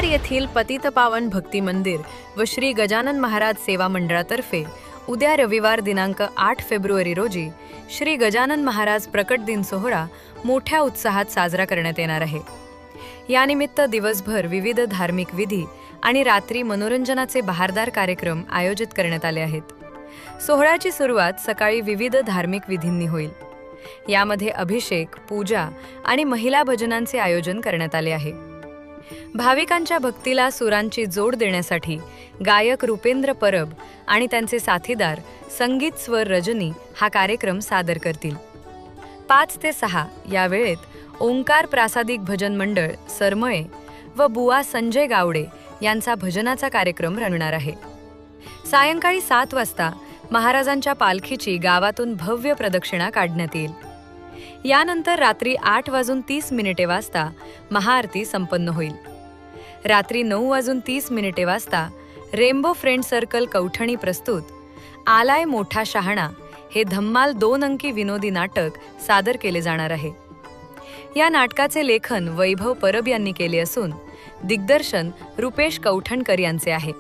महार येथील पतितपावन भक्ती मंदिर व श्री गजानन महाराज सेवा मंडळातर्फे उद्या रविवार दिनांक 8 फेब्रुवारी रोजी श्री गजानन महाराज प्रकट दिन सोहळा मोठ्या उत्साहात साजरा करण्यात येणार आहे। यानिमित्त दिवसभर विविध धार्मिक विधी आणि रात्री मनोरंजनाचे बहारदार कार्यक्रम आयोजित करण्यात आले आहेत। सोहळ्याची सुरुवात सकाळी विविध धार्मिक विधींनी होईल। यामध्ये अभिषेक, पूजा आणि महिला भजनांचे आयोजन करण्यात आले आहे। भाविकांच्या भक्तीला सुरांची जोड देण्यासाठी गायक रुपेंद्र परब आणि त्यांचे साथीदार संगीत स्वर रजनी हा कार्यक्रम सादर करतील। 5 ते 6 या वेळेत ओंकार प्रासादिक भजन मंडळ सरमळे व बुवा संजय गावडे यांचा भजनाचा कार्यक्रम रंगणार आहे। सायंकाळी 7 वाजता महाराजांच्या पालखीची गावातून भव्य प्रदक्षिणा काढण्यात येईल। यानंतर रात्री 8:30 वाजता महाआरती संपन्न होईल। रात्री 9:30 वाजता रेनबो फ्रेंड सर्कल कौठणी प्रस्तुत आलाय मोठा शहाणा हे धम्माल 2 अंकी विनोदी नाटक सादर केले जाणार आहे। या नाटकाचे लेखन वैभव परब यांनी केले असून दिग्दर्शन रुपेश कौठणकर यांचे आहे।